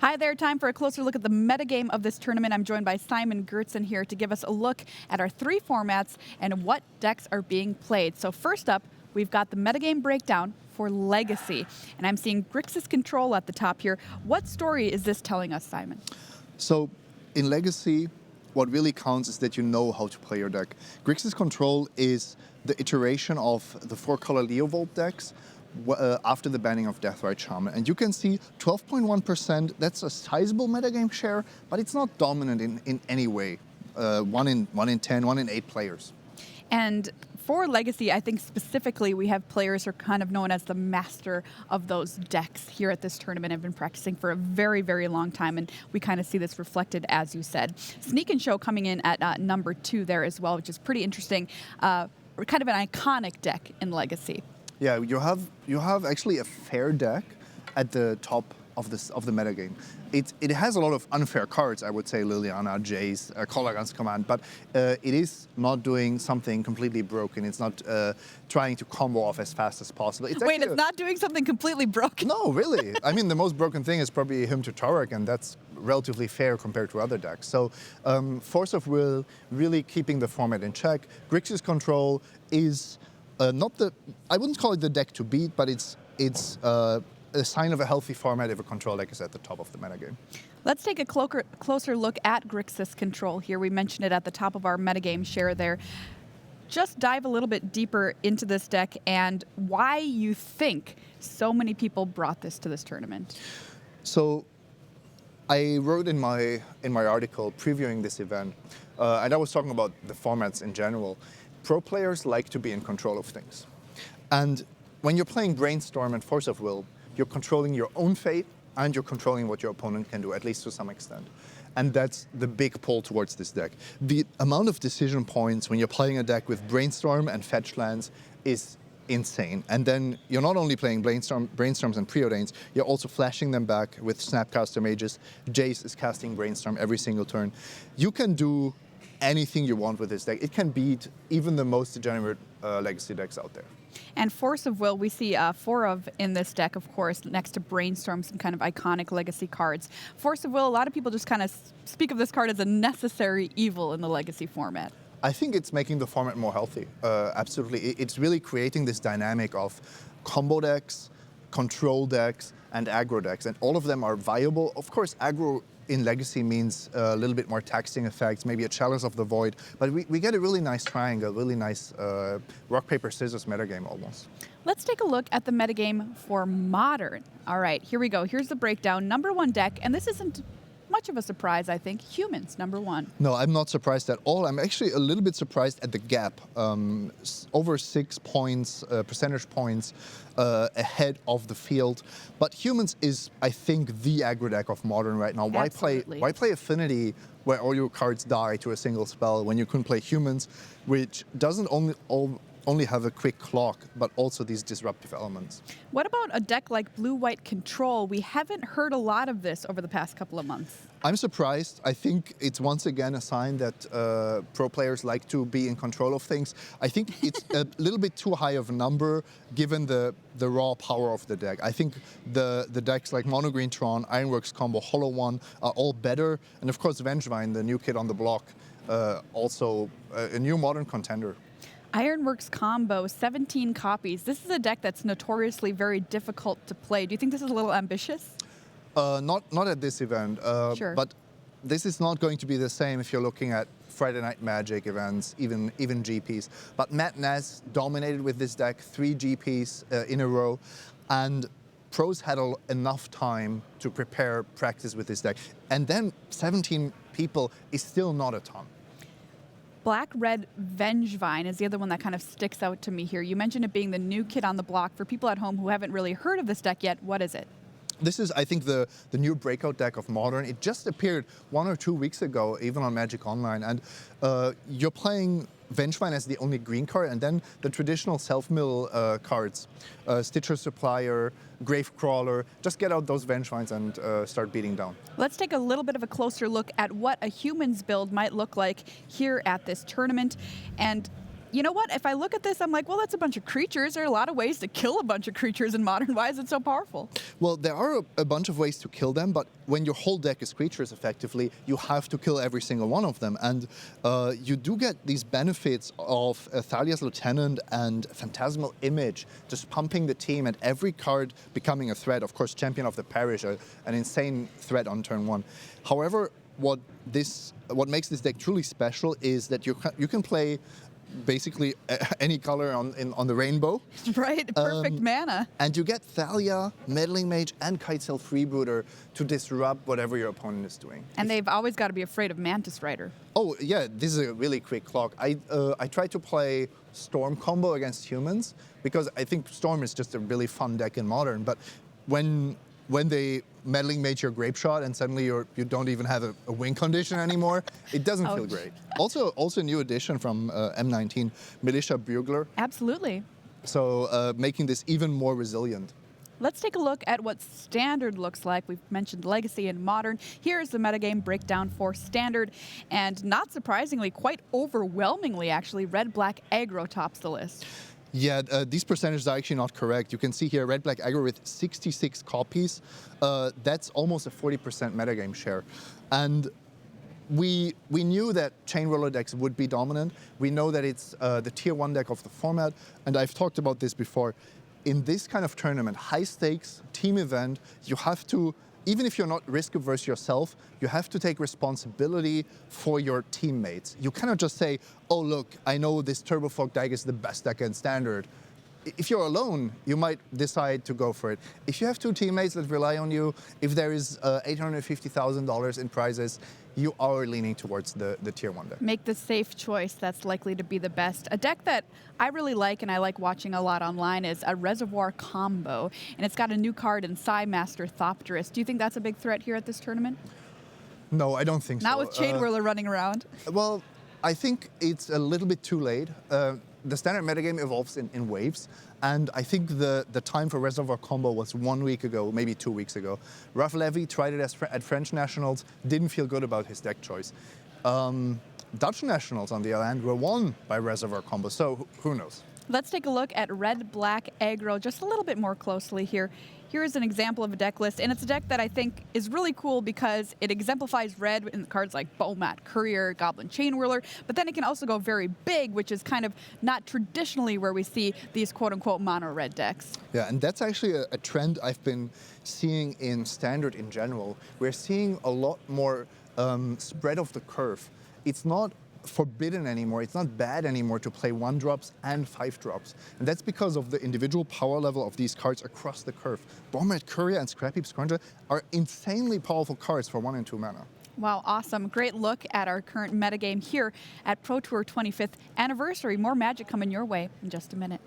Hi there, time for a closer look at the metagame of this tournament. I'm joined by Simon Goertzen here to give us a look at our three formats and what decks are being played. So first up, we've got the metagame breakdown for Legacy. And I'm seeing Grixis Control at the top here. What story is this telling us, Simon? So in Legacy, what really counts is that you know how to play your deck. Grixis Control is the iteration of the four-color Leovolt decks after the banning of Deathrite Shaman. And you can see 12.1%, that's a sizable metagame share, but it's not dominant in any way. 1 in 10, 1 in 8 players. And for Legacy, I think specifically we have players who are kind of known as the master of those decks here at this tournament. Have been practicing for a very, very long time, and we kind of see this reflected, as you said. Sneak and Show coming in at number 2 there as well, which is pretty interesting. Kind of an iconic deck in Legacy. Yeah, you have actually a fair deck at the top of the metagame. It has a lot of unfair cards, I would say, Liliana, Jace, Kolaghan's Command, but it is not doing something completely broken. It's not trying to combo off as fast as possible. It's not doing something completely broken? No, really. I mean, the most broken thing is probably Hymn to Torek, and that's relatively fair compared to other decks. So Force of Will really keeping the format in check. Grixis Control is I wouldn't call it the deck to beat, but it's a sign of a healthy format if a control deck is at the top of the metagame. Let's take a closer look at Grixis Control here. We mentioned it at the top of our metagame share there. Just dive a little bit deeper into this deck and why you think so many people brought this to this tournament. So I wrote in my article previewing this event, and I was talking about the formats in general. Pro players like to be in control of things. And when you're playing Brainstorm and Force of Will, you're controlling your own fate and you're controlling what your opponent can do, at least to some extent. And that's the big pull towards this deck. The amount of decision points when you're playing a deck with Brainstorm and Fetch lands is insane. And then you're not only playing Brainstorms and Preordains, you're also flashing them back with Snapcaster Mages. Jace is casting Brainstorm every single turn. You can do anything you want with this deck. It can beat even the most degenerate Legacy decks out there. And Force of Will, we see 4 of in this deck, of course, next to Brainstorm, some kind of iconic Legacy cards. Force of Will, a lot of people just kind of speak of this card as a necessary evil in the Legacy format. I think it's making the format more healthy. Absolutely. It's really creating this dynamic of combo decks, control decks, and aggro decks. And all of them are viable. Of course, aggro in Legacy means a little bit more taxing effects, maybe a Chalice of the Void, but we get a really nice triangle, really nice rock, paper, scissors metagame almost. Let's take a look at the metagame for Modern. All right, here we go. Here's the breakdown. Number 1 deck, and this isn't much of a surprise, I think. Humans, number 1. No, I'm not surprised at all. I'm actually a little bit surprised at the gap. Over 6 points, percentage points ahead of the field. But Humans is, I think, the aggro deck of Modern right now. Why play Affinity where all your cards die to a single spell when you can play Humans, which doesn't only have a quick clock, but also these disruptive elements. What about a deck like Blue-White Control? We haven't heard a lot of this over the past couple of months. I'm surprised. I think it's once again a sign that pro players like to be in control of things. I think it's a little bit too high of a number given the raw power of the deck. I think the decks like Mono Green Tron, Ironworks Combo, Hollow One are all better. And of course Vengevine, the new kid on the block, also a new Modern contender. Ironworks Combo, 17 copies. This is a deck that's notoriously very difficult to play. Do you think this is a little ambitious? Not at this event, sure. But this is not going to be the same if you're looking at Friday Night Magic events, even GPs. But Matt Ness dominated with this deck, 3 GPs in a row, and pros had enough time to practice with this deck. And then 17 people is still not a ton. Black-Red Vengevine is the other one that kind of sticks out to me here. You mentioned it being the new kid on the block. For people at home who haven't really heard of this deck yet, what is it? This is, I think, the new breakout deck of Modern. It just appeared 1 or 2 weeks ago, even on Magic Online. And you're playing Vengevine as the only green card, and then the traditional self-mill cards, Stitcher Supplier, Gravecrawler. Just get out those Vengevines and start beating down. Let's take a little bit of a closer look at what a Humans build might look like here at this tournament. And you know what? If I look at this, I'm like, well, that's a bunch of creatures. There are a lot of ways to kill a bunch of creatures in Modern. Why is it so powerful? Well, there are a bunch of ways to kill them, but when your whole deck is creatures, effectively, you have to kill every single one of them. And you do get these benefits of Thalia's Lieutenant and Phantasmal Image, just pumping the team and every card becoming a threat. Of course, Champion of the Parish, an insane threat on turn 1. However, what makes this deck truly special is that you can play basically any color on the rainbow. Right, perfect mana. And you get Thalia, Meddling Mage, and Kitesail Freebooter to disrupt whatever your opponent is doing. And they've always got to be afraid of Mantis Rider. Oh yeah, this is a really quick clock. I try to play Storm combo against humans because I think Storm is just a really fun deck in Modern. But when they Meddling Mage your Grape Shot and suddenly you don't even have a win condition anymore, it doesn't feel great. Also a new addition from M19, Militia Bugler. Absolutely. So making this even more resilient. Let's take a look at what Standard looks like. We've mentioned Legacy and Modern. Here's the metagame breakdown for Standard. And not surprisingly, quite overwhelmingly actually, Red Black Aggro tops the list. Yeah, these percentages are actually not correct. You can see here Red Black Aggro with 66 copies. That's almost a 40% metagame share. And we knew that Chain Roller decks would be dominant. We know that it's the tier 1 deck of the format. And I've talked about this before. In this kind of tournament, high stakes, team event, you have to, even if you're not risk averse yourself, you have to take responsibility for your teammates. You cannot just say, oh look, I know this Turbo Fog deck is the best deck in Standard. If you're alone, you might decide to go for it. If you have two teammates that rely on you, if there is $850,000 in prizes, you are leaning towards the tier 1 deck. Make the safe choice. That's likely to be the best. A deck that I really like and I like watching a lot online is a Reservoir Combo. And it's got a new card in Psymaster Thopterus. Do you think that's a big threat here at this tournament? No, I don't think so. Not with Chain Whirler running around. Well, I think it's a little bit too late. The Standard metagame evolves in waves, and I think the time for Reservoir Combo was 1 week ago, maybe 2 weeks ago. Ralph Levy tried it at French Nationals, didn't feel good about his deck choice. Dutch Nationals, on the other hand, were won by Reservoir Combo, so who knows? Let's take a look at Red Black Aggro just a little bit more closely here. Here is an example of a deck list, and it's a deck that I think is really cool because it exemplifies red in cards like Bomat, Courier, Goblin Chain Whirler, but then it can also go very big, which is kind of not traditionally where we see these quote-unquote mono-red decks. Yeah, and that's actually a trend I've been seeing in Standard in general. We're seeing a lot more spread of the curve. It's not forbidden anymore. It's not bad anymore to play 1-drops and 5-drops. And that's because of the individual power level of these cards across the curve. Bomat, Courier, and Scrapheap Scrounger are insanely powerful cards for 1 and 2 mana. Wow, awesome. Great look at our current metagame here at Pro Tour 25th anniversary. More Magic coming your way in just a minute.